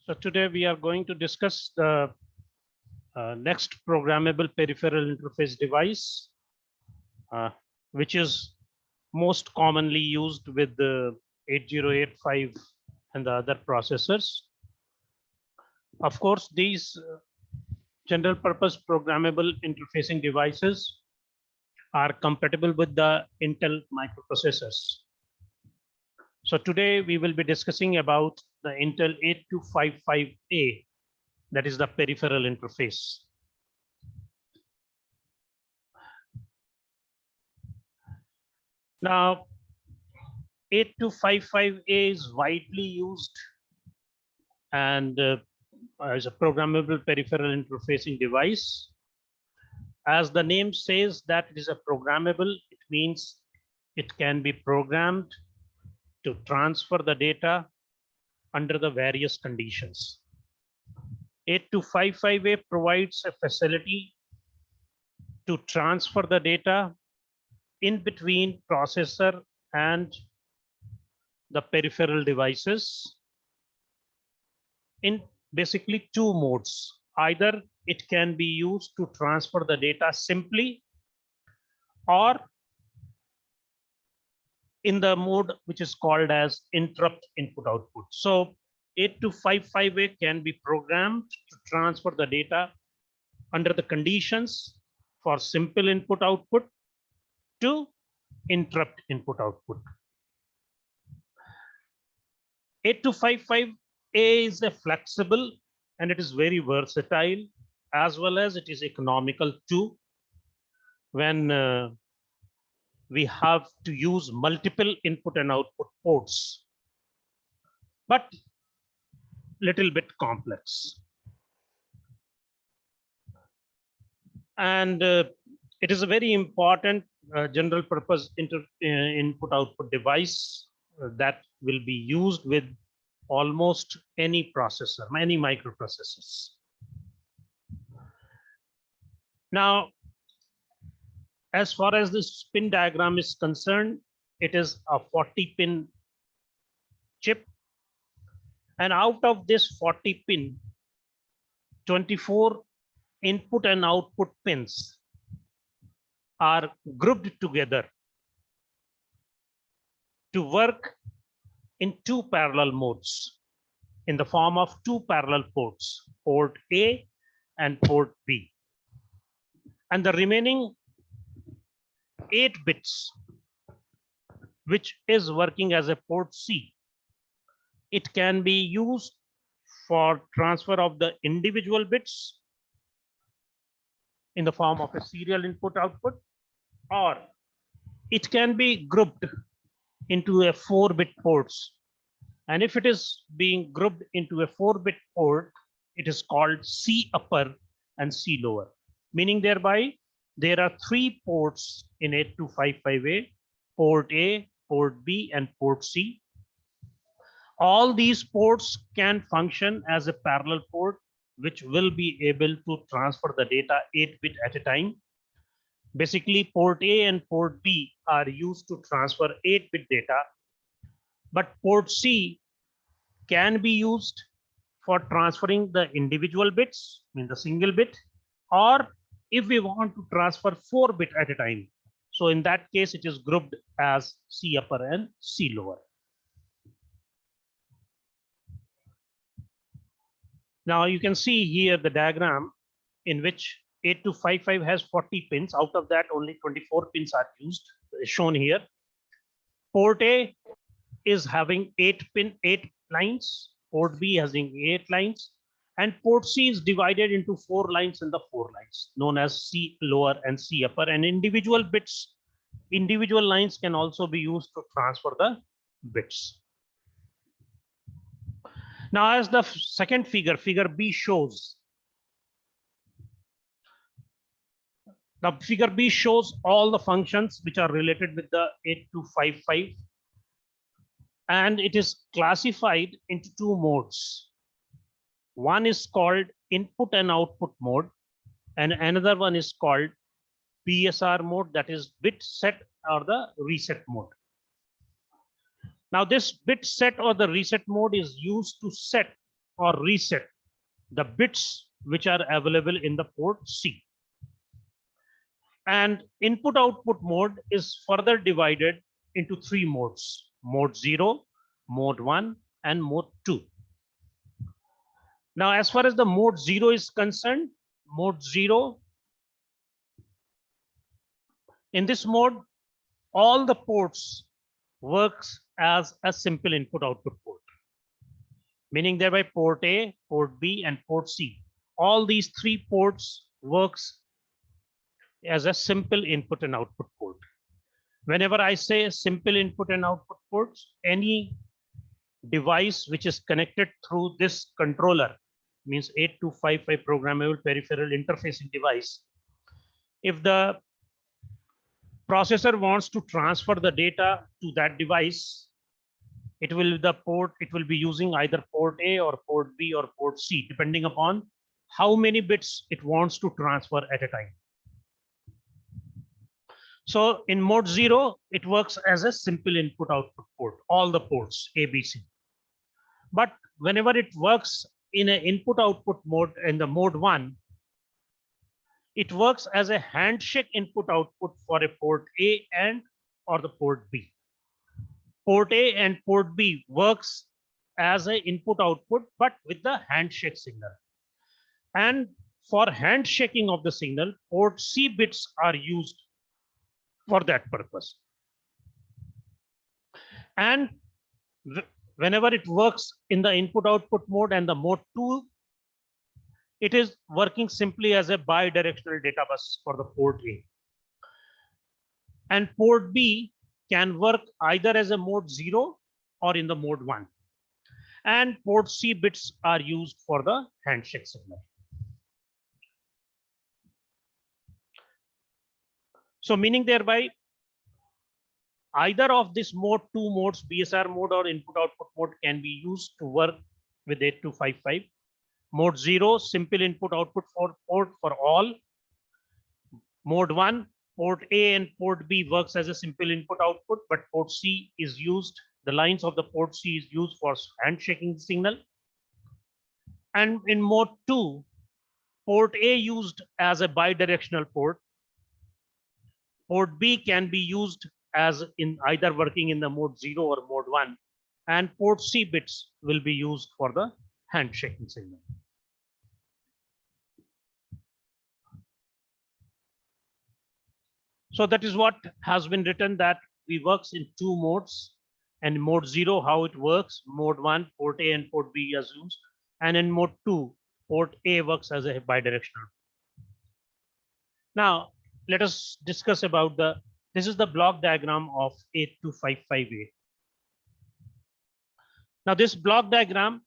So today we are going to discuss the next programmable peripheral interface device, uh, which is most commonly used with the 8085 and the other processors. Of course, these general purpose programmable interfacing devices are compatible with the Intel microprocessors. So today we will be discussing about the Intel 8255A, that is the peripheral interface. Now, 8255A is widely used and as a programmable peripheral interfacing device. As the name says that it is a programmable, it means it can be programmed to transfer the data under the various conditions. 8255A provides a facility to transfer the data in between processor and the peripheral devices in basically two modes. Either it can be used to transfer the data simply, or in the mode which is called as interrupt input output. So 8255A can be programmed to transfer the data under the conditions for simple input output to interrupt input output. 8255A is a flexible and it is very versatile, as well as it is economical too when we have to use multiple input and output ports, but little bit complex. And it is a very important general purpose input output device that will be used with almost any processor, many microprocessors. Now, as far as this pin diagram is concerned, it is a 40-pin chip. And out of this 40 pin, 24 input and output pins are grouped together to work in two parallel modes in the form of two parallel ports, port A and port B. And the remaining 8 bits, which is working as a port C, it can be used for transfer of the individual bits in the form of a serial input output, or it can be grouped into a 4-bit ports. And if it is being grouped into a 4-bit port, it is called C upper and C lower, meaning thereby there are 3 ports in 8255A: port A, port B, and port C. All these ports can function as a parallel port, which will be able to transfer the data 8-bit at a time. Basically, port A and port B are used to transfer 8-bit data, but port C can be used for transferring the individual bits, I mean the single bit, or if we want to transfer 4-bit at a time. So in that case, it is grouped as C upper and C lower. Now you can see here the diagram in which 8255 has 40 pins. Out of that, only 24 pins are used, shown here. Port A is having 8 lines, port B having 8 lines, and port C is divided into 4 lines in the 4 lines, known as C lower and C upper. And individual bits, individual lines can also be used to transfer the bits. Now, as the second figure, figure B shows, the figure B shows all the functions which are related with the 8255, and it is classified into 2 modes. One is called input and output mode, and another one is called BSR mode, that is bit set or the reset mode. Now, this bit set or the reset mode is used to set or reset the bits which are available in the port C. And input output mode is further divided into three modes: mode 0, mode 1, and mode 2. Now, as far as the mode 0 is concerned, mode 0, in this mode, all the ports works as a simple input output port, meaning thereby port A, port B, and port C. All these three ports works as a simple input and output port. Whenever I say simple input and output ports, any device which is connected through this controller, means 8255 programmable peripheral interfacing device, if the processor wants to transfer the data to that device, it will be using either port A or port B or port C, depending upon how many bits it wants to transfer at a time. So in mode 0, it works as a simple input output port, all the ports A, B, C. But whenever it works in an input output mode in the mode 1, it works as a handshake input output for a port A and or the port B. Port A and port B works as an input output, but with the handshake signal. And for handshaking of the signal, port C bits are used for that purpose. And whenever it works in the input output mode and the mode 2, it is working simply as a bidirectional data bus for the port A. And port B can work either as a mode 0 or in the mode 1. And port C bits are used for the handshake signal. So meaning thereby, either of this mode 2 modes, BSR mode or input output mode, can be used to work with 8255. Mode 0, simple input output for port for all. Mode 1, port A and port B works as a simple input output, but port C is used, the lines of the port C is used for handshaking signal. And in mode 2, port A used as a bidirectional port. Port B can be used as in either working in the mode 0 or mode 1, and port C bits will be used for the handshaking signal. So that is what has been written, that we works in two modes. And mode 0, how it works: mode 1, port A and port B is used, and in mode 2, port A works as a bidirectional. Now let us discuss about this is the block diagram of 8255A. Now this block diagram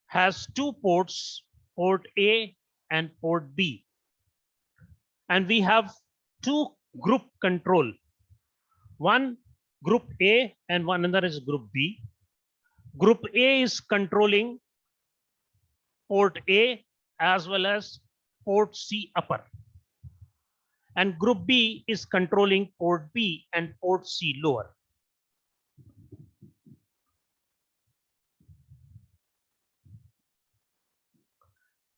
has two ports, port A and port B. And we have two group control. One group A and one another is group B. Group A is controlling port A as well as port C upper. And group B is controlling port B and port C lower.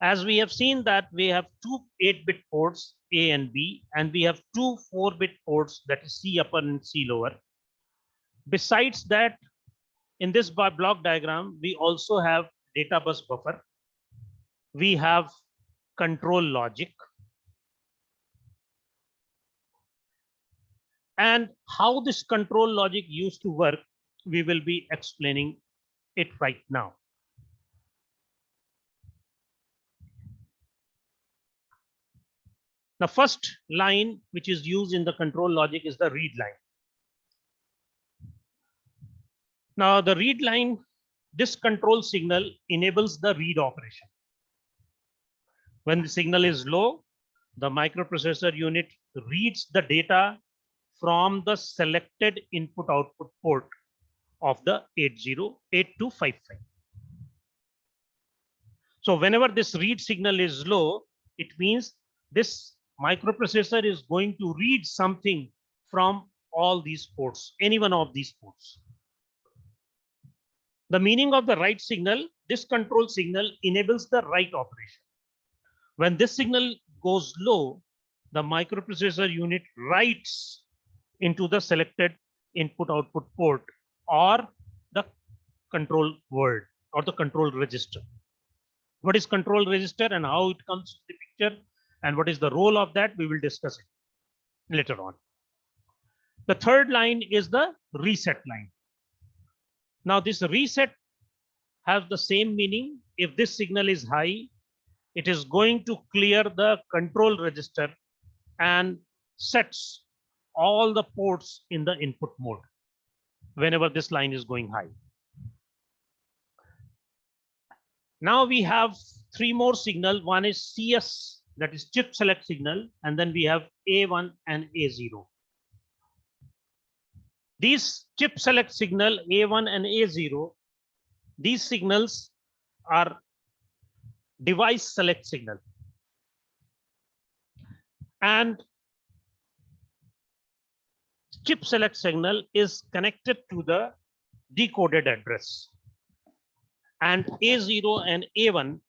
As we have seen that we have two 8-bit ports A and B, and we have two 4-bit ports, that is C upper and C lower. Besides that, in this block diagram, we also have data bus buffer. We have control logic. And how this control logic used to work, we will be explaining it right now. The first line which is used in the control logic is the read line. Now the read line, this control signal enables the read operation. When the signal is low, the microprocessor unit reads the data from the selected input output port of the 8255. So whenever this read signal is low, it means this microprocessor is going to read something from all these ports, any one of these ports. The meaning of the write signal, this control signal enables the write operation. When this signal goes low, the microprocessor unit writes into the selected input output port or the control word or the control register. What is control register and how it comes to the picture and what is the role of that, we will discuss it later on. The third line is the reset line. Now this reset has the same meaning. If this signal is high, it is going to clear the control register and sets all the ports in the input mode whenever this line is going high. Now we have three more signal. One is CS, that is chip select signal, and then we have A1 and A0. These chip select signal A1 and A0, these signals are device select signal. And chip select signal is connected to the decoded address. And A0 and A1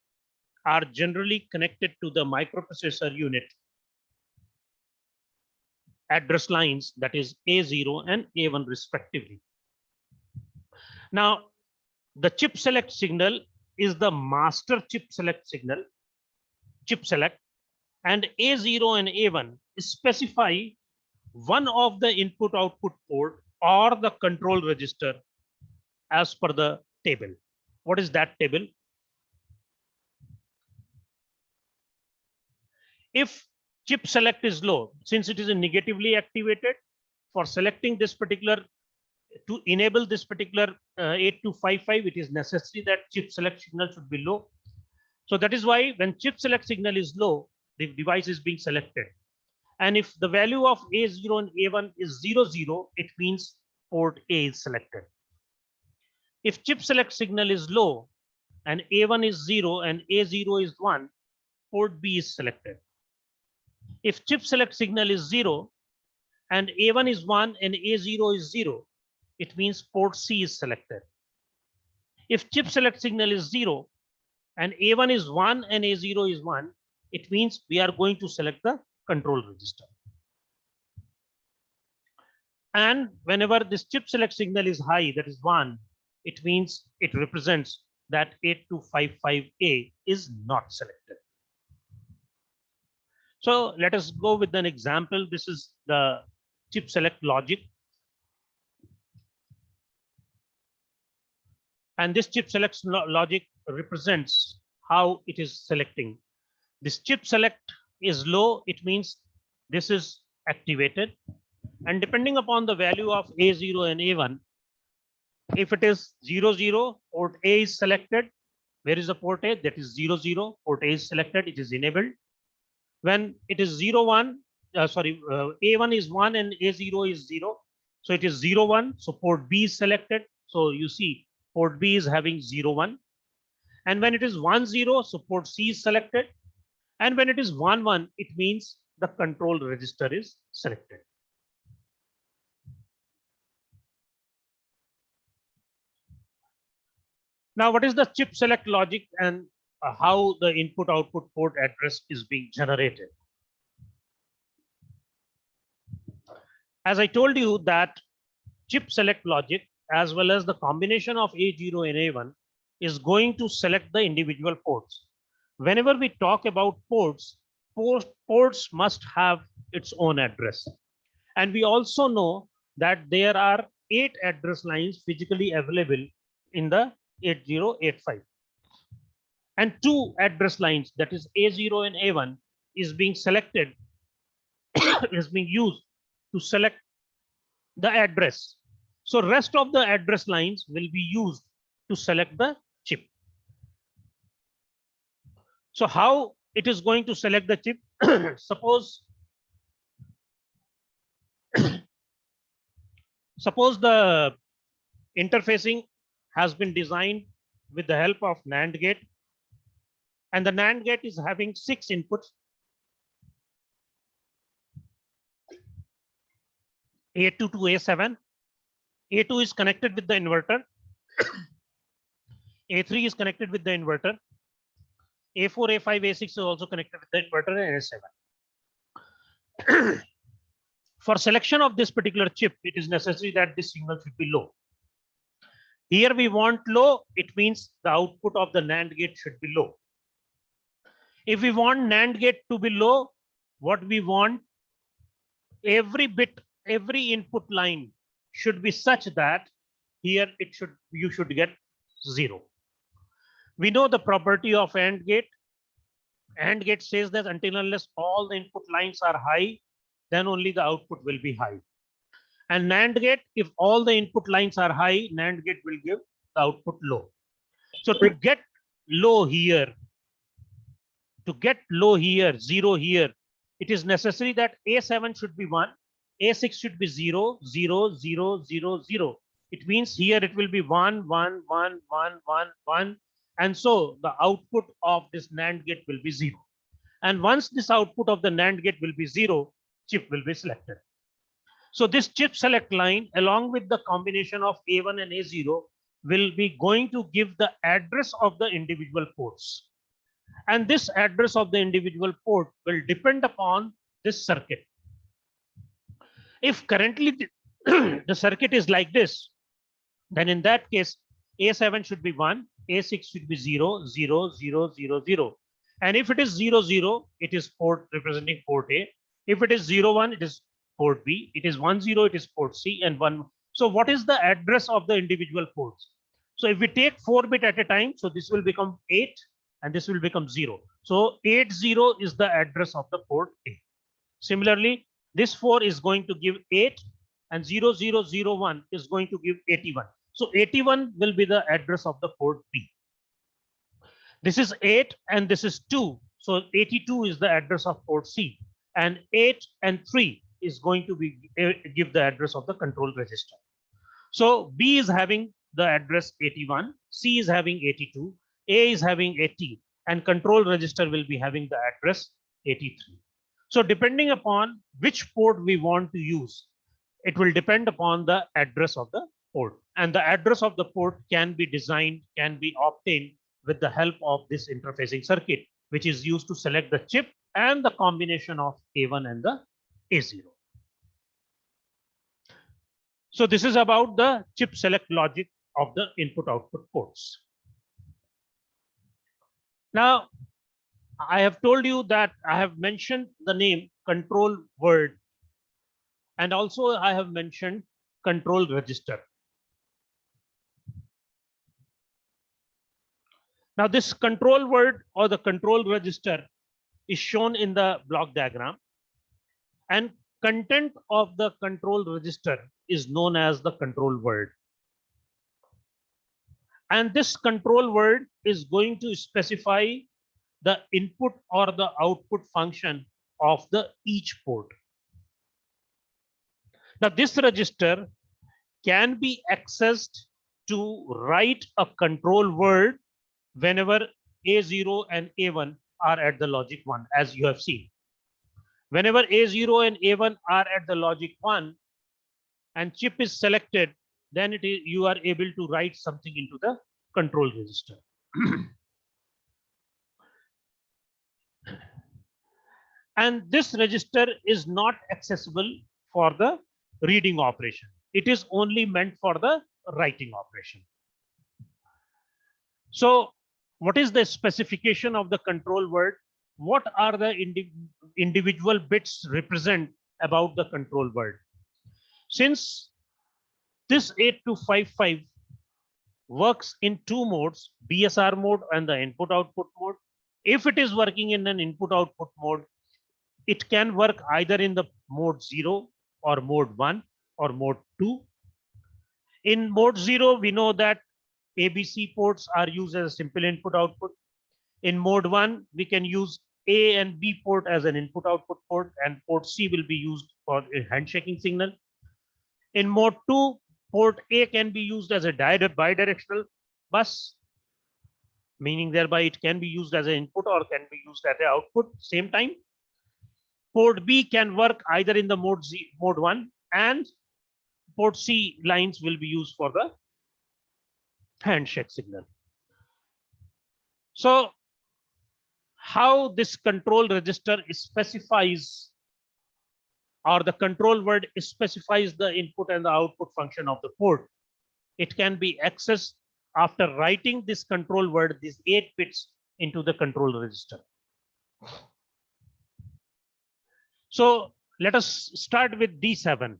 are generally connected to the microprocessor unit address lines, that is A0 and A1 respectively. Now, the chip select signal is the master chip select signal, chip select, and A0 and A1 specify one of the input output port or the control register as per the table. What is that table? If chip select is low, since it is negatively activated, for selecting this particular, to enable this particular 8255, it is necessary that chip select signal should be low. So that is why when chip select signal is low, the device is being selected. And if the value of A0 and A1 is 00, it means port A is selected. If chip select signal is low and A1 is 0 and A0 is 1, port B is selected. If chip select signal is 0 and A1 is 1 and A0 is 0, it means port C is selected. If chip select signal is 0 and A1 is 1 and A0 is 1, it means we are going to select the control register. And whenever this chip select signal is high, that is 1, it means it represents that 8255A is not selected. So let us go with an example. This is the chip select logic. And this chip select logic represents how it is selecting. This chip select is low, it means this is activated. And depending upon the value of A0 and A1, if it is 00, port A is selected. Where is the port A? That is 00, port A is selected, it is enabled. When it is 01, A1 is 1 and A0 is 0. So it is 01, so port B is selected. So you see port B is having 01. And when it is 10, so port C is selected. And when it is 11, it means the control register is selected. Now, what is the chip select logic and how the input output port address is being generated? As I told you that chip select logic as well as the combination of A0 and A1 is going to select the individual ports. Whenever we talk about ports, ports must have its own address. And we also know that there are 8 address lines physically available in the 8085. And 2 address lines, that is A0 and A1, is being selected, is being used to select the address. So rest of the address lines will be used to select the chip. So how it is going to select the chip? Suppose the interfacing has been designed with the help of NAND gate, and the NAND gate is having 6 inputs. A2 to A7. A2 is connected with the inverter. A3 is connected with the inverter. A4, A5, A6 is also connected with the inverter, and A7. For selection of this particular chip, it is necessary that this signal should be low. Here we want low, it means the output of the NAND gate should be low. If we want NAND gate to be low, what we want, every bit, every input line should be such that here you should get 0. We know the property of AND gate. AND gate says that until unless all the input lines are high, then only the output will be high. And NAND gate, if all the input lines are high, NAND gate will give the output low. So to get low here, 0 here, it is necessary that A7 should be 1, A6 should be 0, 0, 0, 0, 0. It means here it will be 1, 1, 1, 1, 1, 1. And so the output of this NAND gate will be 0. And once this output of the NAND gate will be 0, chip will be selected. So this chip select line, along with the combination of A1 and A0, will be going to give the address of the individual ports. And this address of the individual port will depend upon this circuit. If currently the circuit is like this, then in that case, A7 should be 1, A6 should be 0, 0, 0, 0, 0. And if it is 0, 0, it is port representing port A. If it is 0, 1, it is port B. It is 1, 0, it is port C, and 1. So what is the address of the individual ports? So if we take 4 bit at a time, so this will become 8 and this will become 0. So 80 is the address of the port A. Similarly, this 4 is going to give 8 and 0001 is going to give 81. So 81 will be the address of the port B. This is 8 and this is 2. So 82 is the address of port C, and 8 and 3 is going to be give the address of the control register. So B is having the address 81, C is having 82, A is having 80, and control register will be having the address 83. So depending upon which port we want to use, it will depend upon the address of the port. And the address of the port can be designed, can be obtained with the help of this interfacing circuit, which is used to select the chip and the combination of A1 and the A0. So this is about the chip select logic of the input output ports. Now, I have told you that I have mentioned the name control word, and also I have mentioned control register. Now this control word or the control register is shown in the block diagram, and content of the control register is known as the control word. And this control word is going to specify the input or the output function of the each port. Now this register can be accessed to write a control word whenever A0 and A1 are at the logic 1, as you have seen. Whenever A0 and A1 are at the logic 1 and chip is selected, then you are able to write something into the control register. And this register is not accessible for the reading operation. It is only meant for the writing operation. So what is the specification of the control word? What are the individual bits represent about the control word? Since this 8255 works in two modes, BSR mode and the input output mode. If it is working in an input output mode, it can work either in the mode 0 or mode 1 or mode 2. In mode 0, we know that ABC ports are used as a simple input output. In mode 1, we can use A and B port as an input output port, and port C will be used for a handshaking signal. In mode 2, port A can be used as a bidirectional bus, meaning thereby it can be used as an input or can be used as an output same time. Port B can work either in the mode 1, and port C lines will be used for the handshake signal. So how this control register specifies, or the control word specifies the input and the output function of the port. It can be accessed after writing this control word, these 8 bits, into the control register. So let us start with D7.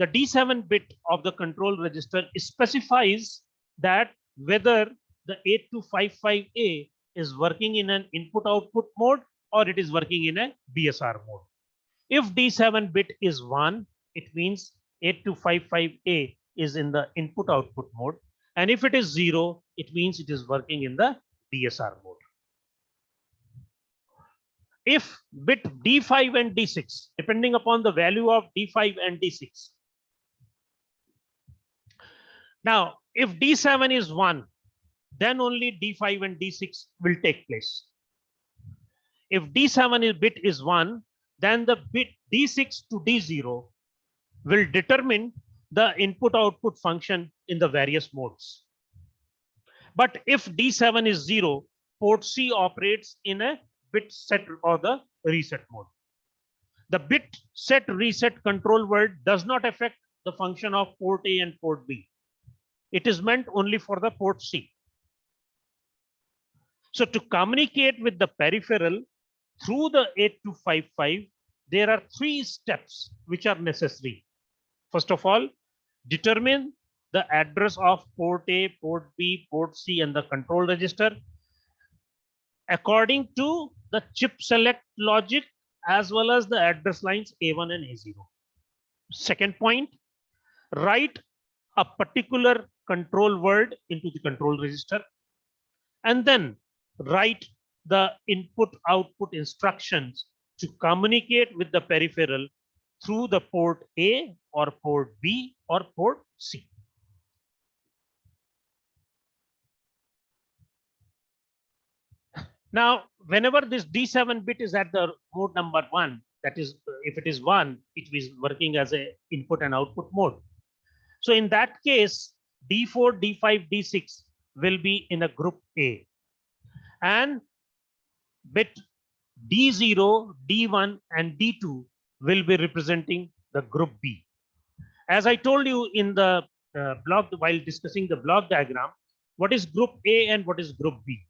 The D7 bit of the control register specifies that whether the 8255A is working in an input output mode or it is working in a BSR mode. If D7 bit is 1, it means 8255A is in the input output mode. And if it is 0, it means it is working in the BSR mode. If bit D5 and D6, depending upon the value of D5 and D6. Now, if D7 is 1, then only D5 and D6 will take place. If D7 bit is 1, then the bit D6 to D0 will determine the input output function in the various modes. But if D7 is 0, port C operates in a bit set or the reset mode. The bit set reset control word does not affect the function of port A and port B. It is meant only for the port C. So to communicate with the peripheral through the 8255, there are 3 steps which are necessary. First of all, determine the address of port A, port B, port C, and the control register according to the chip select logic as well as the address lines A1 and A0. Second point, write a particular control word into the control register and then write the input output instructions to communicate with the peripheral through the port A or port B or port C. Now, whenever this D7 bit is at the mode number 1, that is, if it is 1, it is working as a input and output mode. So in that case, D4, D5, D6 will be in a group A. And bit D0, D1, and D2 will be representing the group B. As I told you in the block while discussing the block diagram, what is group A and what is group B?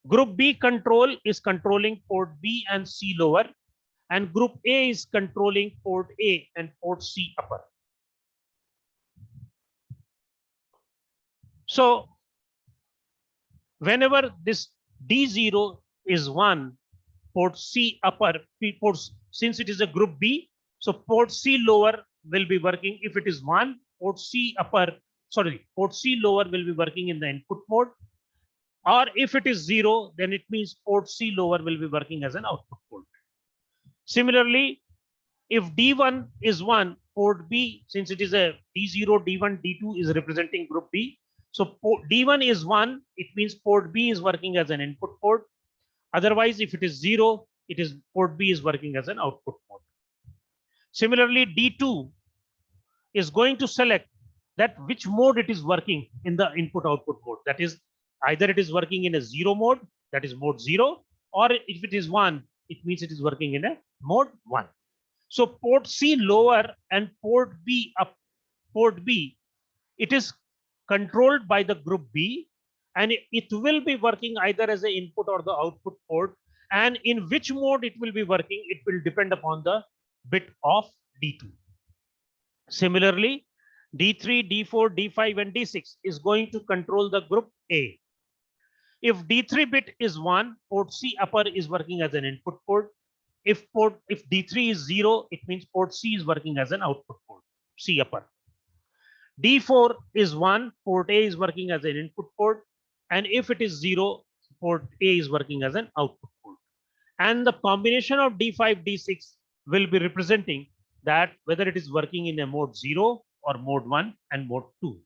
Group B control is controlling port B and C lower, and group A is controlling port A and port C upper. So whenever this D0 is 1, port C upper, since it is a group B, so port C lower will be working. If it is 1, port C lower will be working in the input mode. Or if it is 0, then it means port C lower will be working as an output port. Similarly, if D1 is 1, port B, since it is a D0, D1, D2 is representing group B. So D1 is 1, it means port B is working as an input port. Otherwise, if it is 0, it is port B is working as an output port. Similarly, D2 is going to select that which mode it is working in the input output mode. That is, either it is working in a 0 mode, that is mode 0, or if it is 1, it means it is working in a mode 1. So port C lower and port B up, port B, it is controlled by the group B, and it will be working either as an input or the output port. And in which mode it will be working, it will depend upon the bit of D2. Similarly, D3, D4, D5, and D6 is going to control the group A. If D3 bit is 1, port C upper is working as an input port. If D3 is 0, it means port C is working as an output port, C upper. D4 is 1, port A is working as an input port. And if it is 0, port A is working as an output port. And the combination of D5, D6 will be representing that whether it is working in a mode 0 or mode 1 and mode 2.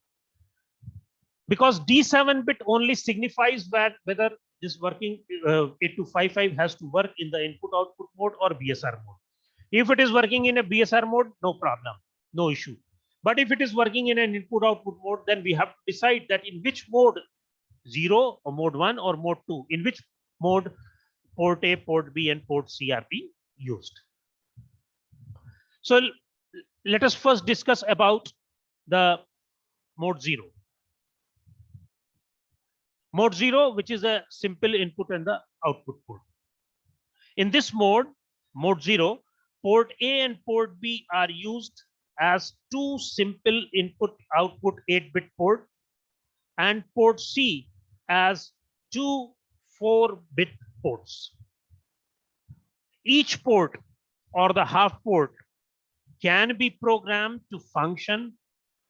Because D7 bit only signifies that whether this working 8255 has to work in the input output mode or BSR mode. If it is working in a BSR mode, no problem, no issue. But if it is working in an input output mode, then we have to decide that in which mode 0 or mode 1 or mode 2, in which mode port A, port B, and port C are being used. So let us first discuss about the mode 0. Mode 0, which is a simple input and the output port. In this mode, mode 0, port A and port B are used as two simple input output 8-bit port, and port C as two 4-bit ports. Each port or the half port can be programmed to function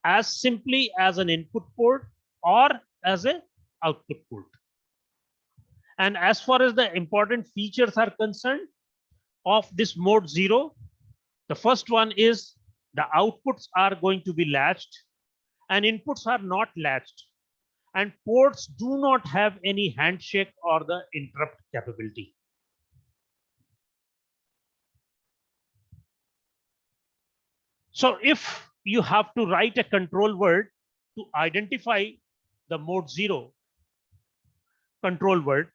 as simply as an input port or as an output port. And as far as the important features are concerned of this mode 0, the first one is the outputs are going to be latched and inputs are not latched, and ports do not have any handshake or the interrupt capability. So if you have to write a control word to identify the mode 0 control word,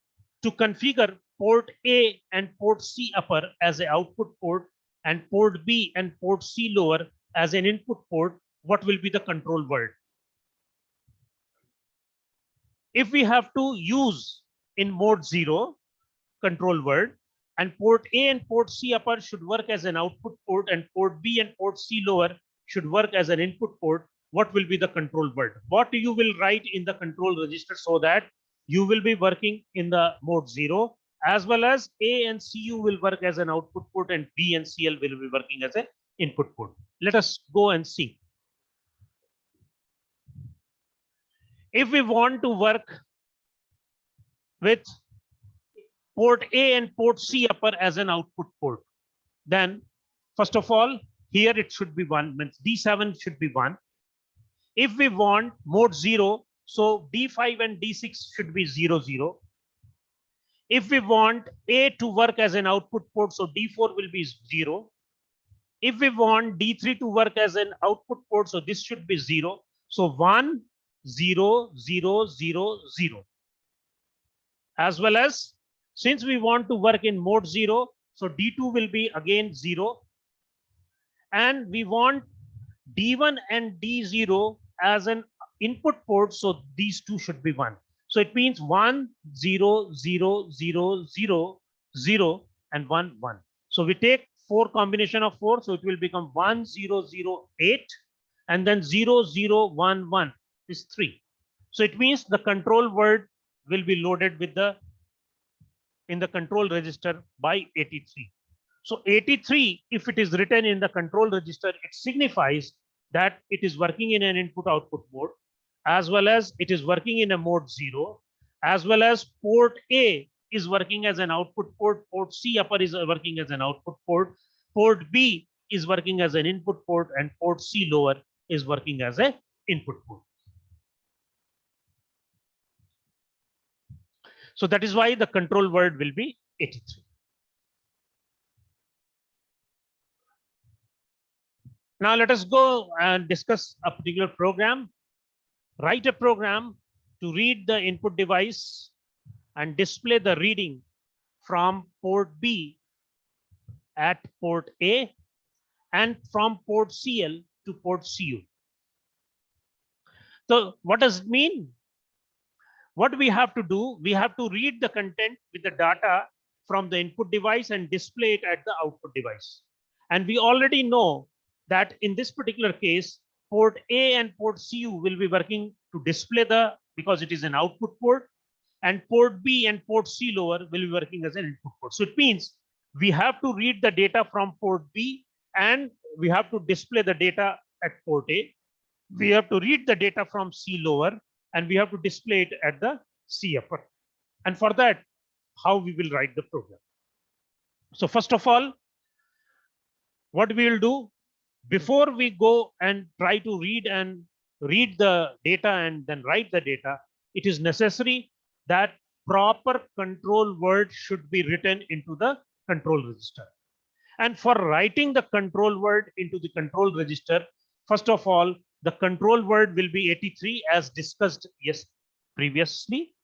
to configure port A and port C upper as an output port and port B and port C lower as an input port, what will be the control word? If we have to use in mode 0 control word, and port A and port C upper should work as an output port and port B and port C lower should work as an input port, what will be the control word? What you will write in the control register so that you will be working in the mode 0, as well as A and CU will work as an output port and B and CL will be working as an input port. Let us go and see. If we want to work with port A and port C upper as an output port, then first of all, here it should be 1, means D7 should be 1. If we want mode 0, so D5 and D6 should be 0, 0. If we want A to work as an output port, so D4 will be 0. If we want D3 to work as an output port, so this should be 0. So 1, 0, 0, 0, 0. As well as, since we want to work in mode 0, so D2 will be again 0. And we want D1 and D0 as an input port, so these two should be 1. So it means 1, 0, 0, 0, 0, 0, and 1, 1. So we take 4 combination of 4, so it will become 1, 0, 0, 8, and then 0, 0, 1, 1 is 3. So it means the control word will be loaded with the in the control register by 83. So 83, if it is written in the control register, it signifies that it is working in an input output mode, as well as it is working in a mode 0, as well as port A is working as an output port, port C upper is working as an output port, port B is working as an input port, and port C lower is working as an input port. So that is why the control word will be 83. Now let us go and discuss a particular program. Write a program to read the input device and display the reading from port B at port A and from port CL to port CU. So what does it mean? What we have to do, we have to read the content with the data from the input device and display it at the output device. And we already know that in this particular case, port A and port CU will be working to display because it is an output port, and port B and port C lower will be working as an input port. So it means we have to read the data from port B and we have to display the data at port A. We have to read the data from C lower and we have to display it at the C upper. And for that, how we will write the program. So first of all, what we will do, before we go and try to read the data and then write the data, it is necessary that proper control word should be written into the control register. And for writing the control word into the control register, first of all, the control word will be 83 as discussed previously.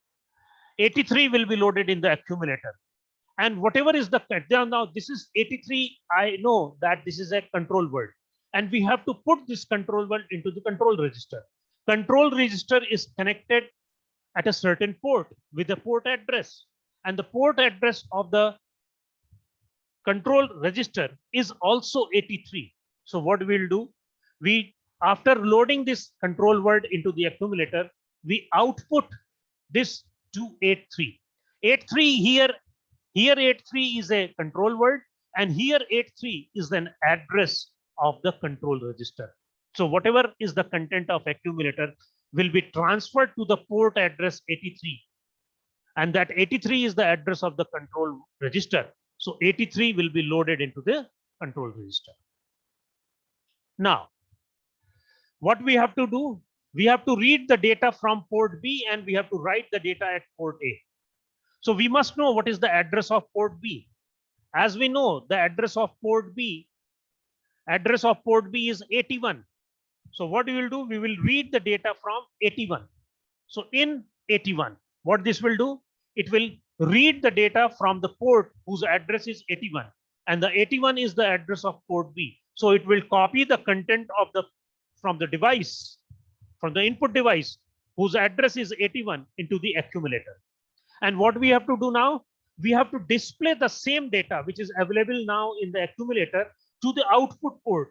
83 will be loaded in the accumulator. And whatever is the now this is 83. I know that this is a control word, and we have to put this control word into the control register. Control register is connected at a certain port with a port address, and the port address of the control register is also 83. So what we'll do, we after loading this control word into the accumulator, we output this to 83. 83 here 83 is a control word, and here 83 is an address of the control register. So whatever is the content of accumulator will be transferred to the port address 83, and that 83 is the address of the control register. So 83 will be loaded into the control register. Now, what we have to do, we have to read the data from port B and we have to write the data at port A. So we must know what is the address of port B. As we know, the address of port B is 81. So what we will do, we will read the data from 81. So in 81, what this will do, it will read the data from the port whose address is 81, and the 81 is the address of port B. So it will copy the content of from the device, from the input device whose address is 81 into the accumulator. And what we have to do now, we have to display the same data which is available now in the accumulator to the output port.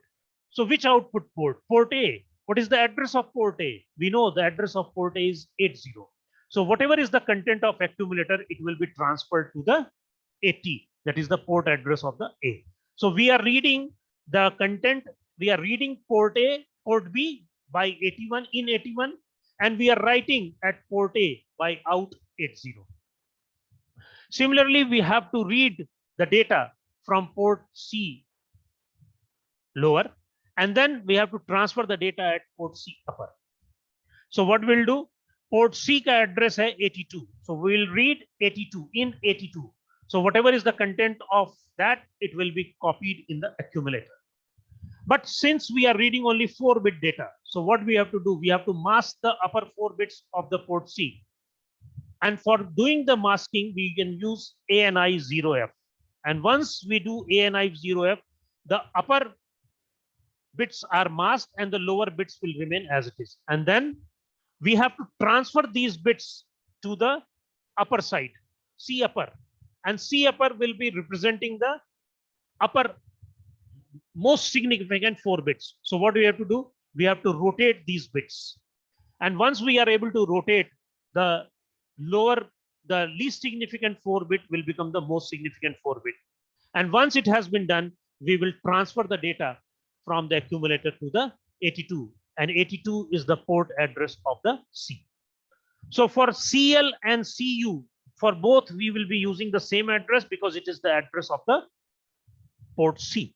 So which output port? Port A. What is the address of port A? We know the address of port A is 80. So whatever is the content of accumulator, it will be transferred to the 80. That is the port address of the A. So we are reading the content. We are reading port A, port B by 81 in 81, and we are writing at port A by out 80. Similarly, we have to read the data from port C lower, and then we have to transfer the data at port C upper. So what we'll do, port C ka address hai 82. So we will read 82 in 82. So whatever is the content of that, it will be copied in the accumulator. But since we are reading only 4-bit data, so what we have to do, we have to mask the upper 4 bits of the port C. And for doing the masking, we can use ANI 0F. And once we do ANI 0F, the upper bits are masked and the lower bits will remain as it is. And then we have to transfer these bits to the upper side, C upper. And C upper will be representing the upper most significant 4 bits. So what do we have to do? We have to rotate these bits. And once we are able to rotate, the least significant 4-bit will become the most significant 4-bit. And once it has been done, we will transfer the data from the accumulator to the 82. And 82 is the port address of the C. So for CL and CU, for both, we will be using the same address because it is the address of the port C.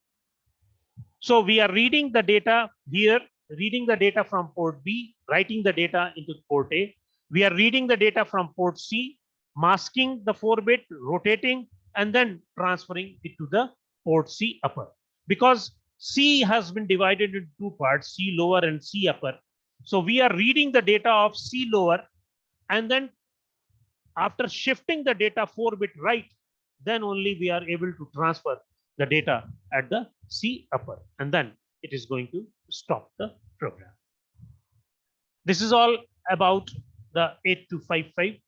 So we are reading the data here, reading the data from port B, writing the data into port A. We are reading the data from port C, masking the 4-bit, rotating, and then transferring it to the port C upper. Because C has been divided into 2 parts, C lower and C upper. So we are reading the data of C lower, and then after shifting the data 4-bit right, then only we are able to transfer the data at the C upper, and then it is going to stop the program. This is all about the 8255.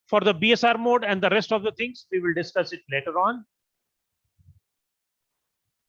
For the BSR mode and the rest of the things, we will discuss it later on.